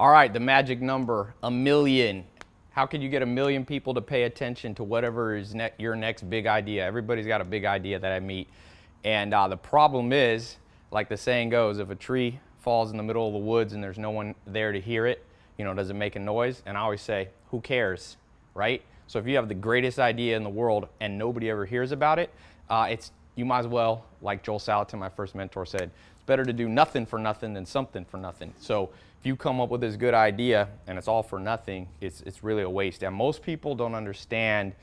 All right, the magic number, 1,000,000. How can you get 1,000,000 people to pay attention to whatever is your next big idea? Everybody's got a big idea that I meet. And the problem is, like the saying goes, if a tree falls in the middle of the woods and there's no one there to hear it, does it make a noise? And I always say, who cares, right? So if you have the greatest idea in the world and nobody ever hears about it, you might as well, like Joel Salatin, my first mentor, said, it's better to do nothing for nothing than something for nothing. So if you come up with this good idea and it's all for nothing, it's really a waste. And most people don't understand,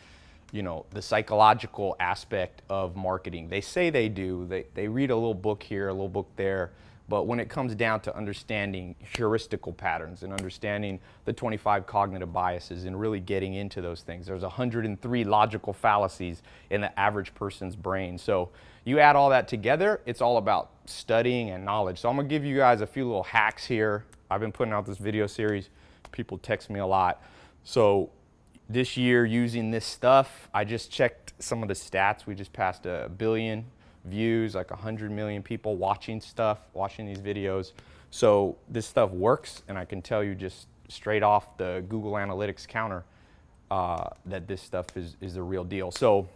the psychological aspect of marketing. They say they do. They read a little book here, a little book there. But when it comes down to understanding heuristical patterns and understanding the 25 cognitive biases and really getting into those things, there's 103 logical fallacies in the average person's brain. So you add all that together, it's all about studying and knowledge. So I'm gonna give you guys a few little hacks here. I've been putting out this video series. People text me a lot. So this year using this stuff, I just checked some of the stats. We just passed 1 billion views, like 100 million people watching these videos. So this stuff works, and I can tell you just straight off the Google Analytics counter that this stuff is the real deal. So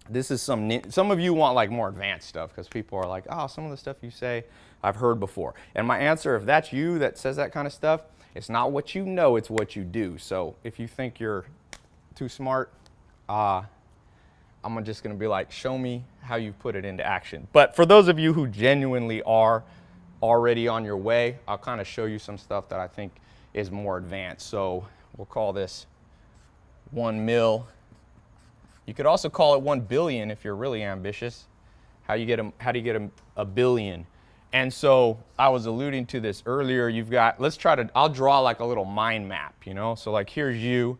this is some of you want like more advanced stuff because people are like, oh, some of the stuff you say I've heard before. And my answer, if that's you that says that kind of stuff, it's not what you know, it's what you do. So if you think you're too smart, I'm just going to be like, show me how you put it into action. But for those of you who genuinely are already on your way, I'll kind of show you some stuff that I think is more advanced. So we'll call this 1 mil. You could also call it 1 billion if you're really ambitious. How do you get a billion? And so I was alluding to this earlier. I'll draw like a little mind map, So like here's you.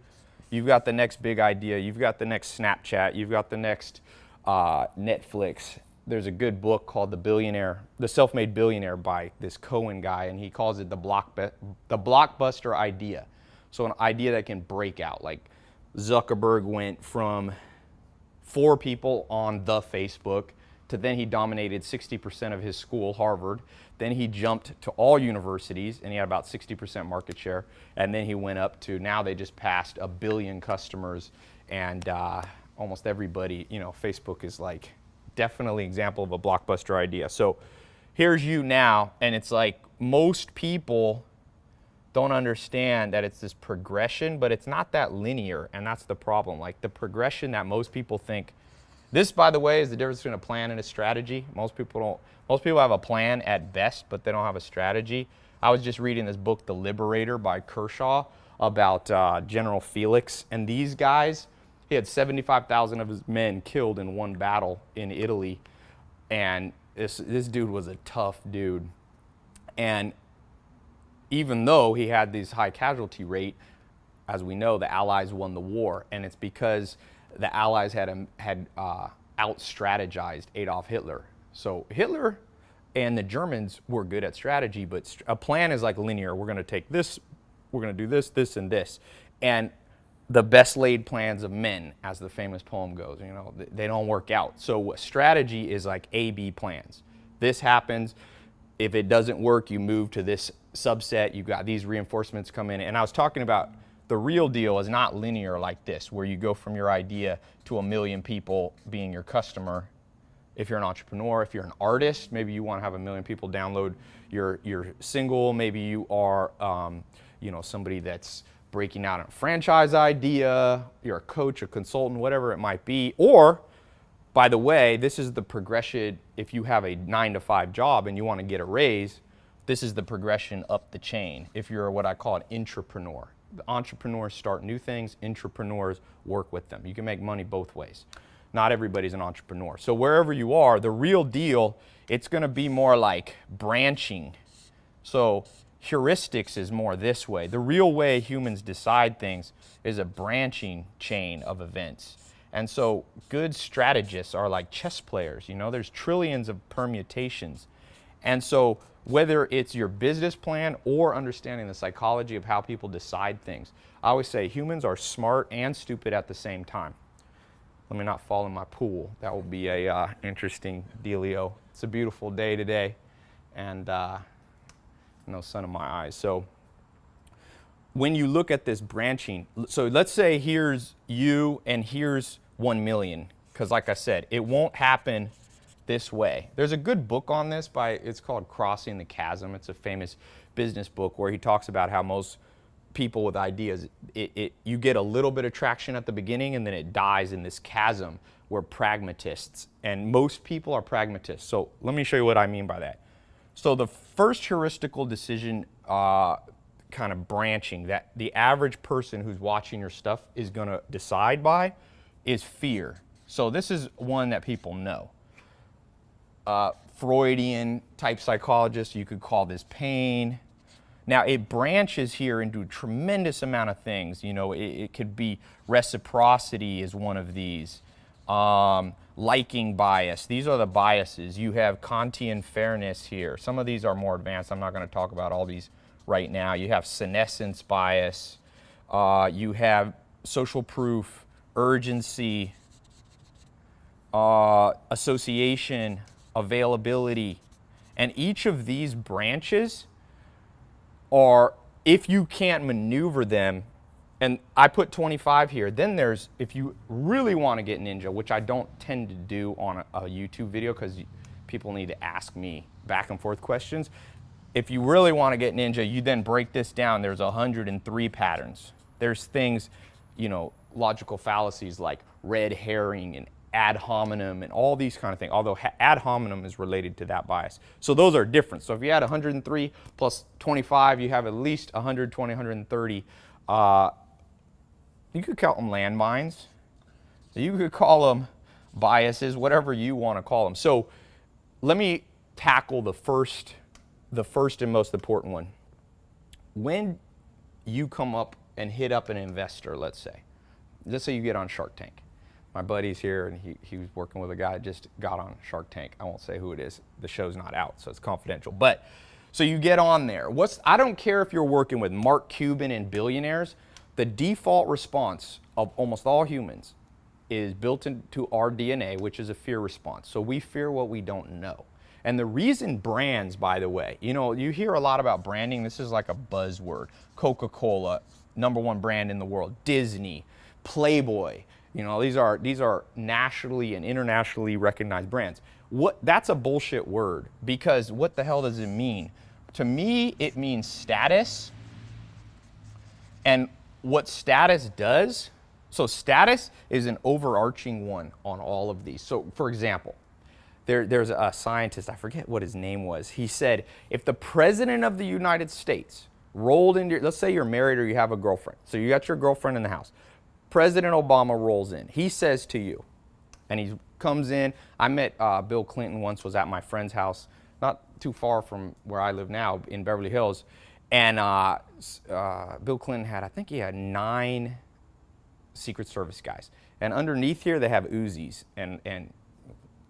You've got the next big idea. You've got the next Snapchat. You've got the next Netflix. There's a good book called The Self-Made Billionaire by this Cohen guy, and he calls it the blockbuster idea. So an idea that can break out. Like Zuckerberg went from 4 people on the Facebook to then he dominated 60% of his school, Harvard. Then he jumped to all universities, and he had about 60% market share. And then he went up to, now they just passed 1 billion customers, and almost everybody, Facebook is like definitely an example of a blockbuster idea. So here's you now, and it's like most people don't understand that it's this progression, but it's not that linear, and that's the problem. Like the progression that most people think. This, by the way, is the difference between a plan and a strategy. Most people have a plan at best, but they don't have a strategy. I was just reading this book, The Liberator by Kershaw, about General Felix. And these guys, he had 75,000 of his men killed in one battle in Italy. And this dude was a tough dude. And even though he had this high casualty rate, as we know, the Allies won the war. And it's because the Allies had out-strategized Adolf Hitler. So Hitler and the Germans were good at strategy, but a plan is like linear. We're going to take this, we're going to do this, this, and this. And the best laid plans of men, as the famous poem goes, they don't work out. So strategy is like A-B plans. This happens. If it doesn't work, you move to this subset. You've got these reinforcements come in. And I was talking about the real deal is not linear like this, where you go from your idea to 1 million people being your customer. If you're an entrepreneur, if you're an artist, maybe you want to have 1 million people download your single. Maybe you are, somebody that's breaking out a franchise idea. You're a coach, a consultant, whatever it might be. Or, by the way, this is the progression. If you have a 9-to-5 job and you want to get a raise, this is the progression up the chain. If you're what I call an intrapreneur. The entrepreneurs start new things, intrapreneurs work with them. You can make money both ways. Not everybody's an entrepreneur. So wherever you are, the real deal, it's going to be more like branching. So heuristics is more this way. The real way humans decide things is a branching chain of events. And so good strategists are like chess players. There's trillions of permutations. And so whether it's your business plan or understanding the psychology of how people decide things, I always say humans are smart and stupid at the same time. Let me not fall in my pool. That will be a interesting dealio. It's a beautiful day today, and no sun in my eyes. So when you look at this branching, so let's say here's you and here's 1 million, because like I said, it won't happen this way. There's a good book on this it's called Crossing the Chasm. It's a famous business book where he talks about how most people with ideas, you get a little bit of traction at the beginning and then it dies in this chasm where pragmatists, and most people are pragmatists. So let me show you what I mean by that. So the first heuristical decision kind of branching that the average person who's watching your stuff is going to decide by is fear. So this is one that people know. Freudian type psychologist, you could call this pain. Now it branches here into a tremendous amount of things. You know, it could be reciprocity is one of these. Liking bias. These are the biases. You have Kantian fairness here. Some of these are more advanced. I'm not going to talk about all these right now. You have senescence bias. You have social proof, urgency, association, availability. And each of these branches are, if you can't maneuver them, and I put 25 here, then there's, if you really want to get ninja, which I don't tend to do on a YouTube video because people need to ask me back and forth questions. If you really want to get ninja, you then break this down. There's 103 patterns. There's things, you know, logical fallacies like red herring and ad hominem and all these kind of things, although ad hominem is related to that bias. So those are different. So if you add 103 plus 25, you have at least 120, 130. You could count them landmines. You could call them biases, whatever you want to call them. So let me tackle the first and most important one. When you come up and hit up an investor, let's say you get on Shark Tank. My buddy's here, and he was working with a guy that just got on Shark Tank. I won't say who it is. The show's not out, so it's confidential. But so you get on there. I don't care if you're working with Mark Cuban and billionaires. The default response of almost all humans is built into our DNA, which is a fear response. So we fear what we don't know. And the reason brands, by the way, you know, you hear a lot about branding. This is like a buzzword. Coca-Cola, #1 brand in the world. Disney, Playboy. You know, these are nationally and internationally recognized brands. That's a bullshit word, because what the hell does it mean? To me, it means status. And what status does, so status is an overarching one on all of these. So for example, there's a scientist, I forget what his name was. He said, if the president of the United States rolled into, let's say you're married or you have a girlfriend. So you got your girlfriend in the house. President Obama rolls in. He says to you, and he comes in. I met Bill Clinton once, was at my friend's house, not too far from where I live now in Beverly Hills. And Bill Clinton had, I think he had 9 Secret Service guys. And underneath here, they have Uzis and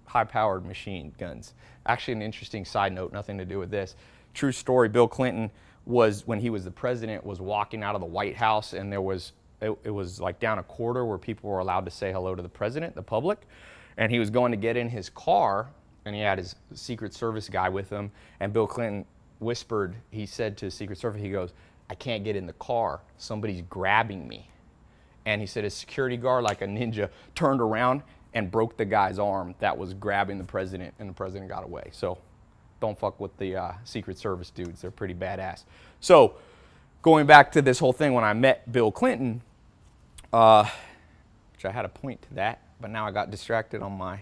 high-powered machine guns. Actually, an interesting side note, nothing to do with this. True story, Bill Clinton was, when he was the president, was walking out of the White House, and there was, it was like down a corridor where people were allowed to say hello to the president, the public. And he was going to get in his car, and he had his Secret Service guy with him, and Bill Clinton whispered, he said to Secret Service, he goes, I can't get in the car, somebody's grabbing me. And he said his security guard, like a ninja, turned around and broke the guy's arm that was grabbing the president, and the president got away. So don't fuck with the Secret Service dudes, they're pretty badass. So going back to this whole thing, when I met Bill Clinton, which I had a point to that, but now I got distracted on my,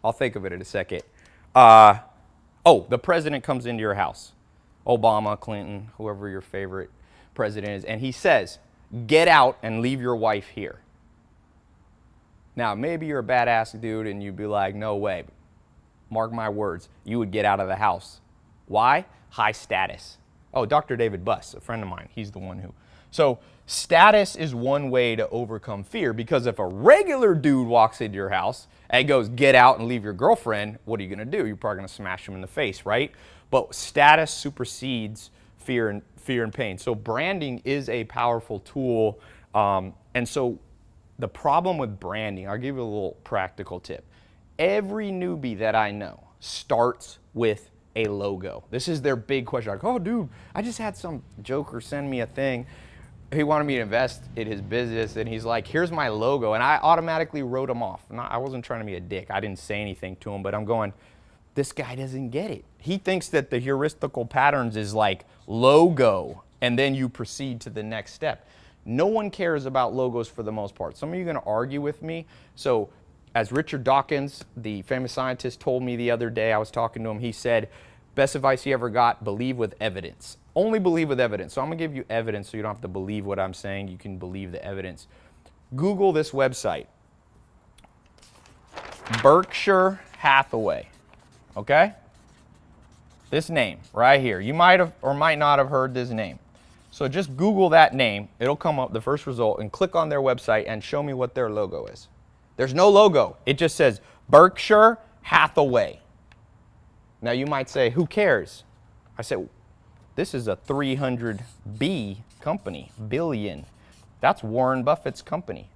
I'll think of it in a second. The president comes into your house. Obama, Clinton, whoever your favorite president is, and he says, get out and leave your wife here. Now, maybe you're a badass dude and you'd be like, no way. Mark my words, you would get out of the house. Why? High status. Oh, Dr. David Buss, a friend of mine, he's the one who. So status is one way to overcome fear, because if a regular dude walks into your house and goes, get out and leave your girlfriend, what are you going to do? You're probably going to smash him in the face, right? But status supersedes fear and pain. So branding is a powerful tool. And so the problem with branding, I'll give you a little practical tip. Every newbie that I know starts with a logo. This is their big question. Like, oh, dude, I just had some joker send me a thing. he wanted me to invest in his business, and he's like, here's my logo. And I automatically wrote him off. I wasn't trying to be a dick. I didn't say anything to him, but I'm going, this guy doesn't get it. He thinks that the heuristical patterns is like logo, and then you proceed to the next step. No one cares about logos for the most part. Some of you are going to argue with me. So as Richard Dawkins, the famous scientist, told me the other day, I was talking to him, he said, best advice he ever got, believe with evidence. Only believe with evidence. So I'm going to give you evidence so you don't have to believe what I'm saying. You can believe the evidence. Google this website, Berkshire Hathaway, okay? This name right here. You might have or might not have heard this name. So just Google that name. It'll come up, the first result, and click on their website and show me what their logo is. There's no logo. It just says Berkshire Hathaway. Now you might say, who cares? I said, this is a 300B company, billion. That's Warren Buffett's company.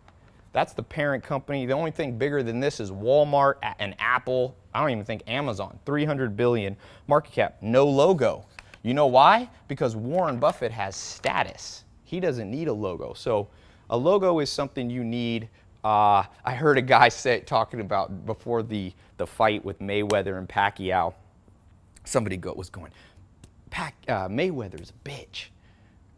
That's the parent company. The only thing bigger than this is Walmart and Apple. I don't even think Amazon. 300 billion market cap, no logo. You know why? Because Warren Buffett has status. He doesn't need a logo. So a logo is something you need. I heard a guy talking about before the fight with Mayweather and Pacquiao. Somebody was going, Mayweather's a bitch.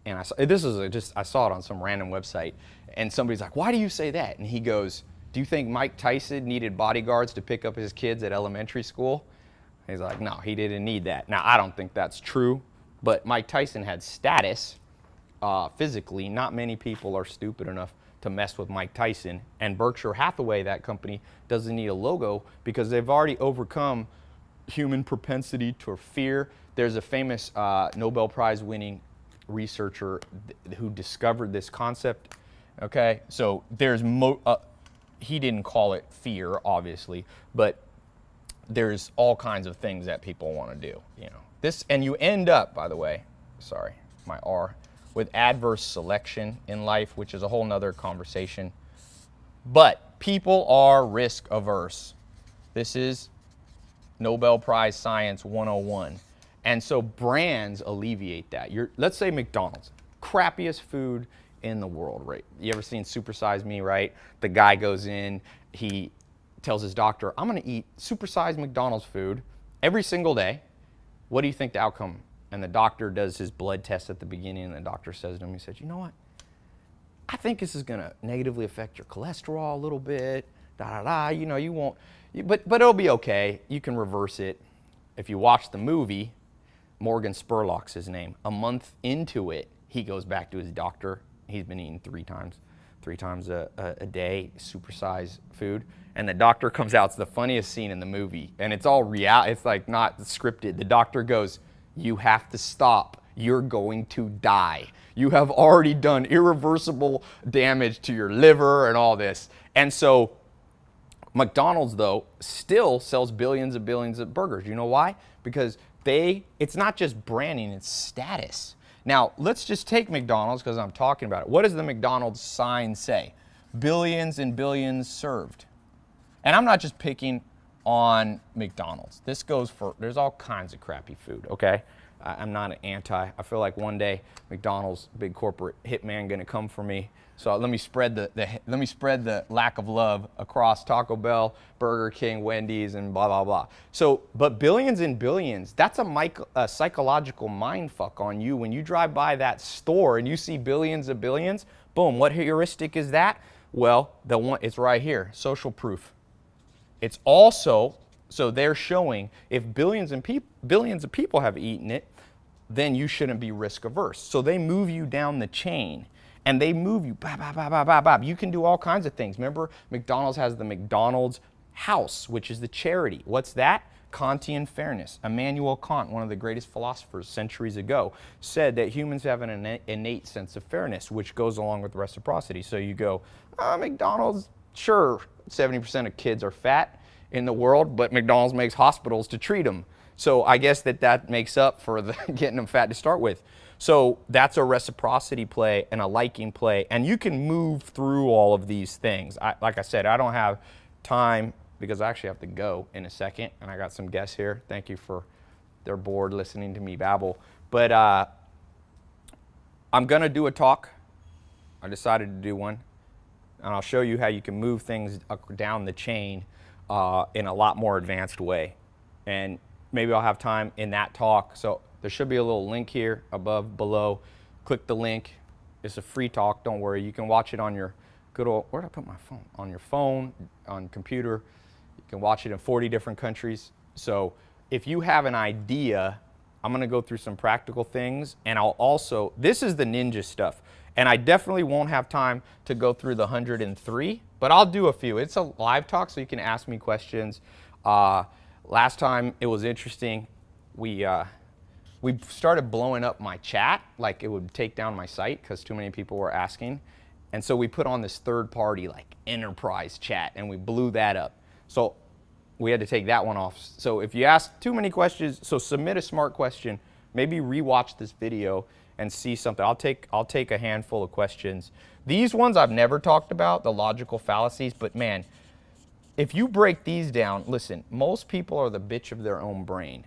And I saw it on some random website. And somebody's like, why do you say that? And he goes, do you think Mike Tyson needed bodyguards to pick up his kids at elementary school? He's like, no, he didn't need that. Now, I don't think that's true, but Mike Tyson had status physically. Not many people are stupid enough to mess with Mike Tyson. And Berkshire Hathaway, that company, doesn't need a logo because they've already overcome human propensity to fear. There's a famous Nobel Prize winning researcher who discovered this concept. Okay, so there's he didn't call it fear, obviously, but there's all kinds of things that people want to do, you know. This, and you end up, by the way, sorry, my R, with adverse selection in life, which is a whole nother conversation. But people are risk averse. This is Nobel Prize Science 101. And so brands alleviate that. Let's say McDonald's, crappiest food in the world, right? You ever seen Super Size Me, right? The guy goes in, he tells his doctor, I'm going to eat supersized McDonald's food every single day. What do you think the outcome? And the doctor does his blood test at the beginning, and the doctor says to him, he says, you know what? I think this is going to negatively affect your cholesterol a little bit, you know, you won't, but it'll be okay. You can reverse it. If you watch the movie, Morgan Spurlock's his name. A month into it, he goes back to his doctor. He's been eating three times a day, supersized food. And the doctor comes out. It's the funniest scene in the movie. And it's all real. It's like not scripted. The doctor goes, you have to stop. You're going to die. You have already done irreversible damage to your liver and all this. And so McDonald's, though, still sells billions of burgers. You know why? Because it's not just branding, it's status. Now, let's just take McDonald's because I'm talking about it. What does the McDonald's sign say? Billions and billions served. And I'm not just picking on McDonald's. This goes for, there's all kinds of crappy food, okay? I'm not an anti. I feel like one day McDonald's, big corporate hitman, gonna come for me. So let me spread the lack of love across Taco Bell, Burger King, Wendy's, and blah blah blah. So, but billions and billions, that's a psychological mind fuck on you when you drive by that store and you see billions of billions. Boom, what heuristic is that? Well, it's right here, social proof. It's also, so they're showing if billions of people have eaten it, then you shouldn't be risk averse. So they move you down the chain. And they move you, You can do all kinds of things. Remember, McDonald's has the McDonald's House, which is the charity. What's that? Kantian fairness. Immanuel Kant, one of the greatest philosophers centuries ago, said that humans have an innate sense of fairness, which goes along with reciprocity. So you go, McDonald's, sure, 70% of kids are fat in the world, but McDonald's makes hospitals to treat them. So I guess that makes up for getting them fat to start with. So that's a reciprocity play and a liking play. And you can move through all of these things. Like I said, I don't have time because I actually have to go in a second. And I got some guests here. Thank you for their board listening to me babble. But I'm going to do a talk I decided to do one, and I'll show you how you can move things down the chain in a lot more advanced way. And maybe I'll have time in that talk. So there should be a little link here above, below. Click the link. It's a free talk, don't worry. You can watch it on your good old, where did I put my phone? On your phone, on computer. You can watch it in 40 different countries. So if you have an idea, I'm gonna go through some practical things, and I'll also, this is the ninja stuff. And I definitely won't have time to go through the 103, but I'll do a few. It's a live talk, so you can ask me questions. Last time it was interesting. We started blowing up my chat, like it would take down my site because too many people were asking. And so we put on this third party like enterprise chat, and we blew that up. So we had to take that one off. So if you ask too many questions, so submit a smart question, maybe rewatch this video and see something. I'll take a handful of questions. These ones I've never talked about, the logical fallacies, but man, if you break these down, listen, most people are the bitch of their own brain.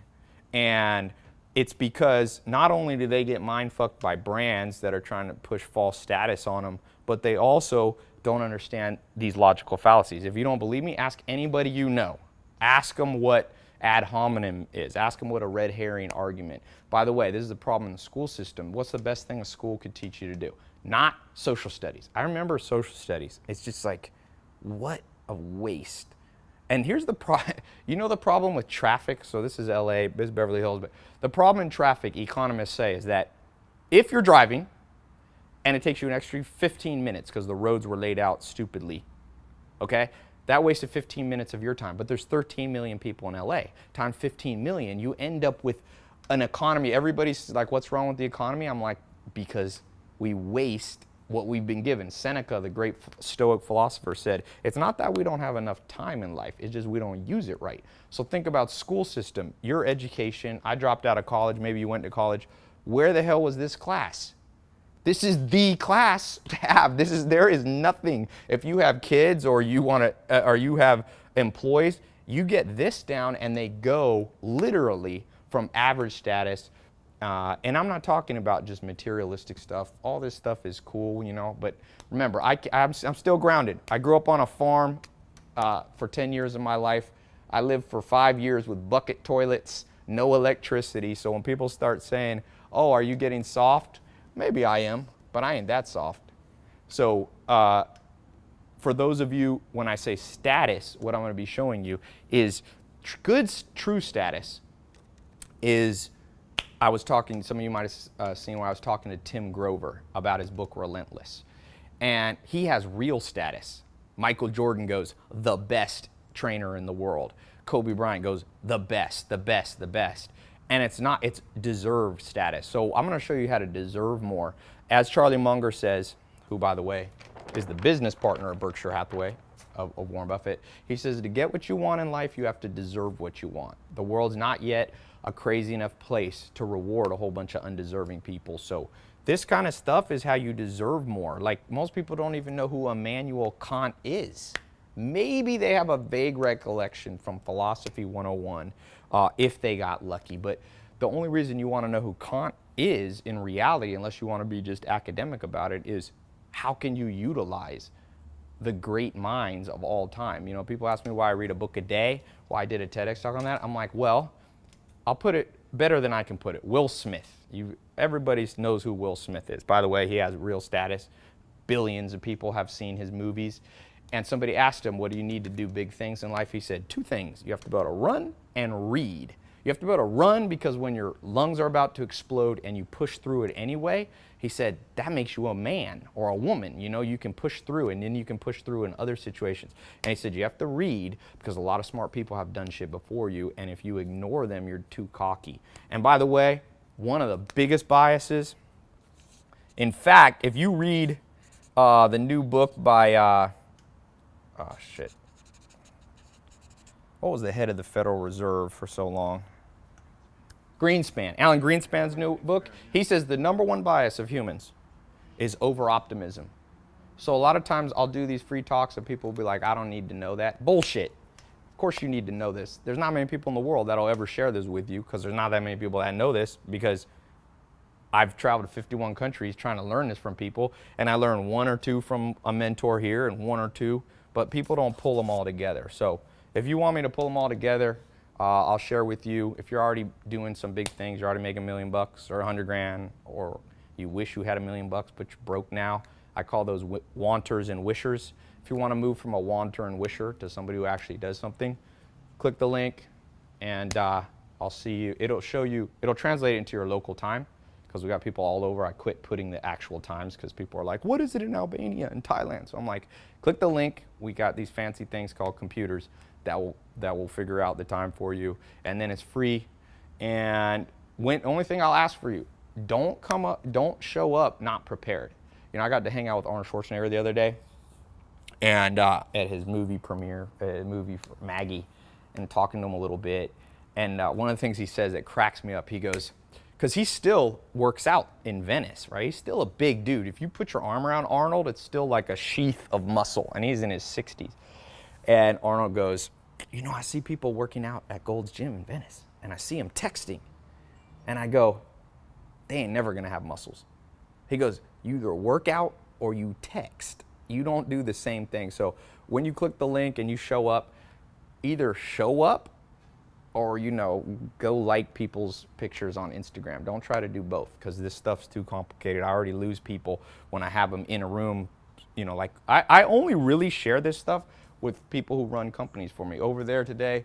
And it's because not only do they get mind fucked by brands that are trying to push false status on them, but they also don't understand these logical fallacies. If you don't believe me, ask anybody you know. Ask them what ad hominem is. Ask them what a red herring argument. By the way, this is the problem in the school system. What's the best thing a school could teach you to do? Not social studies. I remember social studies. It's just like, what a waste. And here's the problem. You know the problem with traffic? So this is LA, this is Beverly Hills, but the problem in traffic, economists say, is that if you're driving and it takes you an extra 15 minutes because the roads were laid out stupidly, okay? That wasted 15 minutes of your time, but there's 13 million people in LA. Times 15 million, you end up with an economy. Everybody's like, what's wrong with the economy? I'm like, because we waste what we've been given. Seneca, the great Stoic philosopher, said, it's not that we don't have enough time in life, it's just we don't use it right. So think about school system, your education. I dropped out of college, maybe you went to college. Where the hell was this class? This is the class to have. There is nothing. If you have kids or you want to, or you have employees, you get this down and they go literally from average status. And I'm not talking about just materialistic stuff. All this stuff is cool, you know, but remember, I'm still grounded. I grew up on a farm for 10 years of my life. I lived for 5 years with bucket toilets, no electricity. So when people start saying, oh, are you getting soft? Maybe I am, but I ain't that soft. So for those of you, when I say status, what I'm going to be showing you is true status is, I was talking, some of you might have seen where I was talking to Tim Grover about his book Relentless. And he has real status. Michael Jordan goes, the best trainer in the world. Kobe Bryant goes, the best, the best, the best. And it's not, it's deserved status. So I'm going to show you how to deserve more. As Charlie Munger says, who, by the way, is the business partner of Berkshire Hathaway, of Warren Buffett, he says to get what you want in life, you have to deserve what you want. The world's not yet a crazy enough place to reward a whole bunch of undeserving people. So this kind of stuff is how you deserve more. Like, most people don't even know who Immanuel Kant is. Maybe they have a vague recollection from Philosophy 101 if they got lucky. But the only reason you want to know who Kant is in reality, unless you want to be just academic about it, is how can you utilize the great minds of all time? You know, people ask me why I read a book a day, why I did a TEDx talk on that. I'm like, well, I'll put it better than I can put it. Will Smith. Everybody knows who Will Smith is. By the way, he has real status. Billions of people have seen his movies. And somebody asked him, what do you need to do big things in life? He said, 2 things. You have to be able to run and read. You have to be able to run because when your lungs are about to explode and you push through it anyway, he said, that makes you a man or a woman. You know, you can push through, and then you can push through in other situations. And he said, you have to read because a lot of smart people have done shit before you, and if you ignore them, you're too cocky. And by the way, one of the biggest biases, in fact, if you read the new book by, oh shit, what was the head of the Federal Reserve for so long? Greenspan, Alan Greenspan's new book, he says the #1 bias of humans is over-optimism. So a lot of times I'll do these free talks and people will be like, I don't need to know that. Bullshit. Of course you need to know this. There's not many people in the world that'll ever share this with you because there's not that many people that know this because I've traveled to 51 countries trying to learn this from people, and I learned one or two from a mentor here and one or two, but people don't pull them all together. So if you want me to pull them all together, I'll share with you. If you're already doing some big things, you're already making $1 million or 100 grand, or you wish you had $1 million, but you're broke now. I call those wanters and wishers. If you want to move from a wanter and wisher to somebody who actually does something, click the link, and I'll see you. It'll show you, it'll translate it into your local time, because we got people all over. I quit putting the actual times because people are like, what is it in Albania and Thailand? So I'm like, click the link. We got these fancy things called computers that will figure out the time for you, and then it's free. And only thing I'll ask for you, don't show up not prepared. You know, I got to hang out with Arnold Schwarzenegger the other day, and at his movie premiere, movie for Maggie, and talking to him a little bit. And one of the things he says that cracks me up, he goes, because he still works out in Venice, right? He's still a big dude. If you put your arm around Arnold, it's still like a sheath of muscle, and he's in his 60s. And Arnold goes, you know, I see people working out at Gold's Gym in Venice, and I see them texting. And I go, they ain't never gonna have muscles. He goes, you either work out or you text. You don't do the same thing. So when you click the link and you show up, either show up or, you know, go like people's pictures on Instagram. Don't try to do both, because this stuff's too complicated. I already lose people when I have them in a room. You know, like I only really share this stuff with people who run companies for me. Over there today,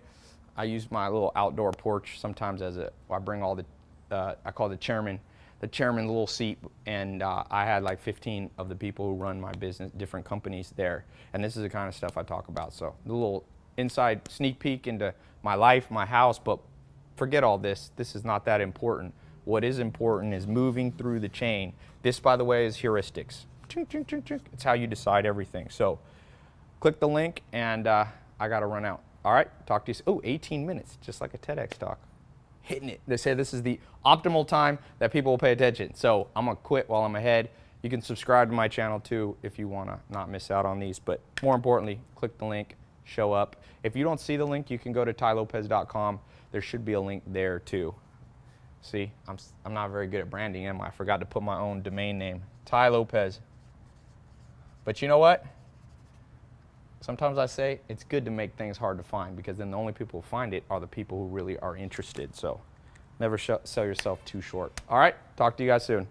I use my little outdoor porch sometimes I bring all the, I call the chairman's little seat, and I had like 15 of the people who run my business, different companies there. And this is the kind of stuff I talk about. So the little inside sneak peek into my life, my house, but forget all this. This is not that important. What is important is moving through the chain. This, by the way, is heuristics. It's how you decide everything. So click the link, and I got to run out. All right, talk to you. Oh, 18 minutes, just like a TEDx talk. Hitting it. They say this is the optimal time that people will pay attention. So I'm going to quit while I'm ahead. You can subscribe to my channel too if you want to not miss out on these. But more importantly, click the link, show up. If you don't see the link, you can go to tylopez.com. There should be a link there too. See, I'm not very good at branding, am I? I forgot to put my own domain name, Ty Lopez. But you know what? Sometimes I say it's good to make things hard to find, because then the only people who find it are the people who really are interested. So never sell yourself too short. All right, talk to you guys soon.